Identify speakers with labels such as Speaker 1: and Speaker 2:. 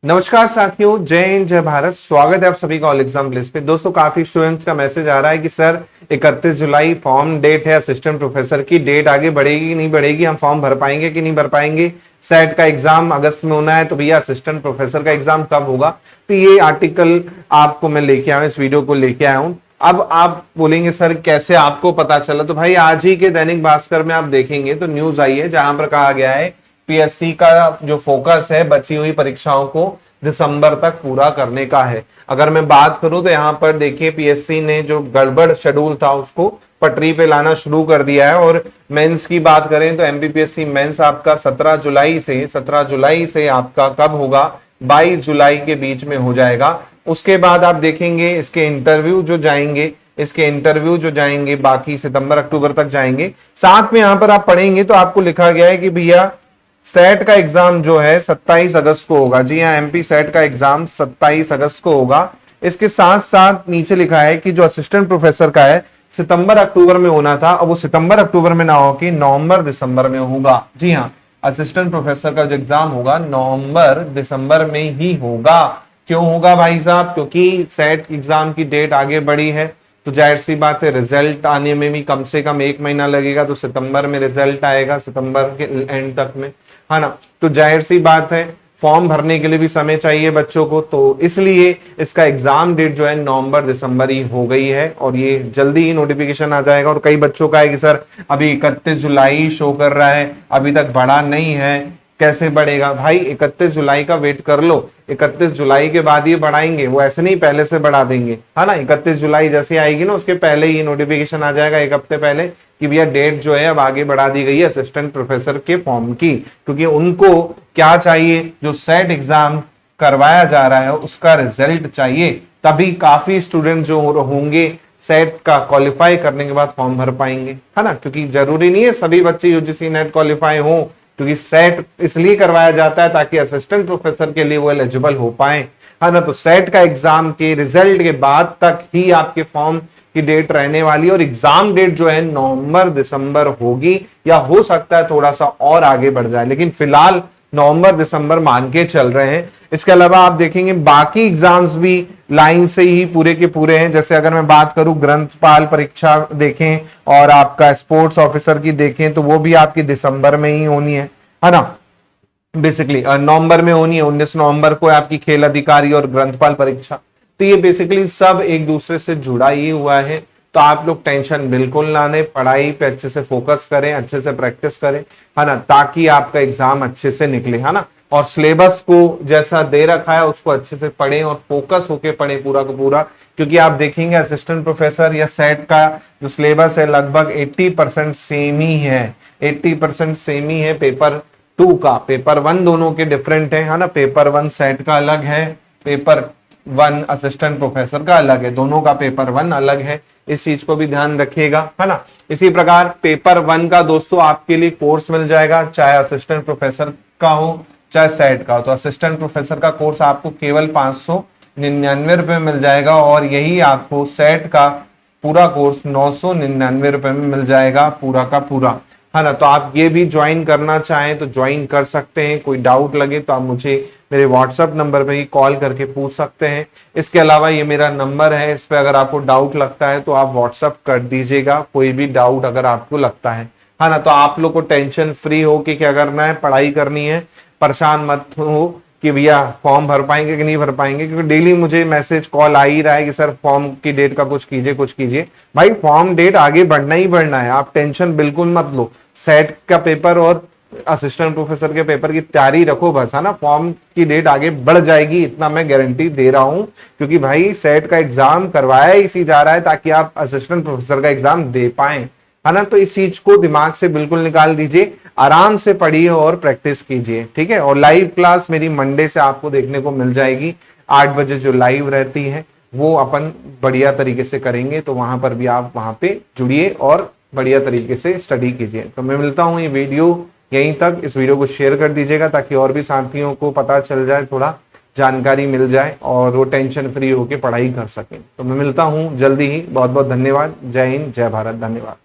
Speaker 1: नमस्कार साथियों, जय हिंद जय भारत। स्वागत है आप सभी का ऑल एग्जाम प्लेस पे। दोस्तों, काफी स्टूडेंट्स का मैसेज आ रहा है कि सर 31 जुलाई फॉर्म डेट है, असिस्टेंट प्रोफेसर की डेट आगे बढ़ेगी कि नहीं बढ़ेगी, हम फॉर्म भर पाएंगे कि नहीं भर पाएंगे। सेट का एग्जाम अगस्त में होना है तो भैया असिस्टेंट प्रोफेसर का एग्जाम कब होगा। तो ये आर्टिकल आपको मैं लेके आया हूं, इस वीडियो को लेके आया हूं। अब आप बोलेंगे सर कैसे आपको पता चला, तो भाई आज ही के दैनिक भास्कर में आप देखेंगे तो न्यूज आई है जहां पर कहा गया है पीएससी का जो फोकस है बची हुई परीक्षाओं को दिसंबर तक पूरा करने का है। अगर मैं बात करूं तो यहाँ पर देखिए पीएससी ने जो गड़बड़ शेड्यूल था उसको पटरी पे लाना शुरू कर दिया है। और मेंस की बात करें तो एमपीपीएससी मेंस आपका 17 जुलाई से आपका कब होगा, 22 जुलाई के बीच में हो जाएगा। उसके बाद आप देखेंगे इसके इंटरव्यू जो जाएंगे बाकी सितंबर अक्टूबर तक जाएंगे। साथ में यहाँ पर आप पढ़ेंगे तो आपको लिखा गया है कि भैया सेट का एग्जाम जो है 27 अगस्त को होगा। जी हाँ, एमपी सेट का एग्जाम 27 अगस्त को होगा। इसके साथ साथ नीचे लिखा है कि जो असिस्टेंट प्रोफेसर का है सितंबर अक्टूबर में होना था, अब वो सितंबर अक्टूबर में ना हो कि नवंबर दिसंबर में होगा। जी हाँ, असिस्टेंट प्रोफेसर का जो एग्जाम होगा नवंबर दिसंबर में ही होगा। क्यों होगा भाई साहब? क्योंकि सेट एग्जाम की डेट आगे बढ़ी है तो जाहिर सी बात है रिजल्ट आने में भी कम से कम 1 महीना लगेगा। तो सितंबर में रिजल्ट आएगा, सितंबर के एंड तक में, है ना। तो जाहिर सी बात है फॉर्म भरने के लिए भी समय चाहिए बच्चों को, तो इसलिए इसका एग्जाम डेट जो है नवंबर दिसंबर ही हो गई है और ये जल्दी ही नोटिफिकेशन आ जाएगा। और कई बच्चों का है कि सर अभी 31 जुलाई शो कर रहा है, अभी तक बढ़ा नहीं है, कैसे बढ़ेगा? भाई 31 जुलाई का वेट कर लो, 31 जुलाई के बाद ये बढ़ाएंगे, वो ऐसे नहीं पहले से बढ़ा देंगे, है ना। 31 जुलाई जैसे आएगी ना उसके पहले ही नोटिफिकेशन आ जाएगा, एक हफ्ते पहले, कि भैया डेट जो है अब आगे बढ़ा दी गई है असिस्टेंट प्रोफेसर के फॉर्म की। क्योंकि उनको क्या चाहिए, जो सेट एग्जाम करवाया जा रहा है उसका रिजल्ट चाहिए, तभी काफी स्टूडेंट जो होंगे सेट का क्वालिफाई करने के बाद फॉर्म भर पाएंगे, है ना। क्योंकि जरूरी नहीं है सभी बच्चे यूजीसी नेट क्वालिफाई हो, क्योंकि सेट इसलिए करवाया जाता है ताकि असिस्टेंट प्रोफेसर के लिए वो एलिजिबल हो पाए, है ना। तो सेट का एग्जाम के रिजल्ट के बाद तक ही आपके फॉर्म की डेट रहने वाली और एग्जाम डेट जो है नवंबर दिसंबर होगी, या हो सकता है थोड़ा सा और आगे बढ़ जाए, लेकिन फिलहाल नवंबर दिसंबर मान के चल रहे हैं। इसके अलावा आप देखेंगे बाकी एग्जाम्स भी लाइन से ही पूरे के पूरे हैं। जैसे अगर मैं बात करूं ग्रंथपाल परीक्षा देखें और आपका स्पोर्ट्स ऑफिसर की देखें तो वो भी आपकी दिसंबर में ही होनी है ना। बेसिकली नवंबर में होनी है, 19 नवंबर को आपकी खेल अधिकारी और ग्रंथपाल परीक्षा। तो ये बेसिकली सब एक दूसरे से जुड़ा ही हुआ है। तो आप लोग टेंशन बिल्कुल ना लें, पढ़ाई पे अच्छे से फोकस करें, अच्छे से प्रैक्टिस करें, है ना, ताकि आपका एग्जाम अच्छे से निकले, है ना। और सिलेबस को जैसा दे रखा है उसको अच्छे से पढ़ें और फोकस होके पढ़ें पूरा का पूरा। क्योंकि आप देखेंगे असिस्टेंट प्रोफेसर या सेट का जो सिलेबस है लगभग 80% सेम ही है, 80% सेम ही है। पेपर 2 का पेपर 1 दोनों के डिफरेंट है ना। पेपर 1 सेट का अलग है, पेपर 1 असिस्टेंट प्रोफेसर का अलग है, दोनों का पेपर 1 अलग है। इस चीज को भी ध्यान रखिएगा, है ना। इसी प्रकार पेपर 1 का दोस्तों आपके लिए कोर्स मिल जाएगा, चाहे असिस्टेंट प्रोफेसर का हो चाहे सेट का हो। तो असिस्टेंट प्रोफेसर का कोर्स आपको केवल 599 रुपए मिल जाएगा और यही आपको सेट का पूरा कोर्स 999 रुपए में मिल जाएगा पूरा का पूरा, है ना। तो आप ये भी ज्वाइन करना चाहें तो ज्वाइन कर सकते हैं। कोई डाउट लगे तो आप मुझे मेरे व्हाट्सएप नंबर पे ही कॉल करके पूछ सकते हैं। इसके अलावा ये मेरा नंबर है, इस पे अगर आपको डाउट लगता है तो आप व्हाट्सएप कर दीजिएगा, कोई भी डाउट अगर आपको लगता है ना। तो आप लोग को टेंशन फ्री हो कि क्या करना है, पढ़ाई करनी है, परेशान मत हो कि भैया फॉर्म भर पाएंगे कि नहीं भर पाएंगे। क्योंकि डेली मुझे मैसेज कॉल आ ही रहा है कि सर फॉर्म की डेट का कुछ कीजिए। भाई फॉर्म डेट आगे बढ़ना ही बढ़ना है, आप टेंशन बिल्कुल मत लो। सेट का पेपर और असिस्टेंट प्रोफेसर के पेपर की तैयारी रखो बस, है ना। फॉर्म की डेट आगे बढ़ जाएगी, इतना मैं गारंटी दे रहा हूं। क्योंकि भाई सेट का एग्जाम करवाया इसी जा रहा है ताकि आप असिस्टेंट प्रोफेसर का एग्जाम दे पाए, है ना। तो इस चीज को दिमाग से बिल्कुल निकाल दीजिए, आराम से पढ़िए और प्रैक्टिस कीजिए, ठीक है। और लाइव क्लास मेरी मंडे से आपको देखने को मिल जाएगी 8 बजे जो लाइव रहती है वो अपन बढ़िया तरीके से करेंगे। तो वहां पर भी आप वहां पे जुड़िए और बढ़िया तरीके से स्टडी कीजिए। तो मैं मिलता हूँ ये वीडियो यहीं तक। इस वीडियो को शेयर कर दीजिएगा ताकि और भी साथियों को पता चल जाए, थोड़ा जानकारी मिल जाए और वो टेंशन फ्री होकर पढ़ाई कर सकें। तो मैं मिलता हूँ जल्दी ही। बहुत बहुत धन्यवाद। जय हिंद जय भारत। धन्यवाद।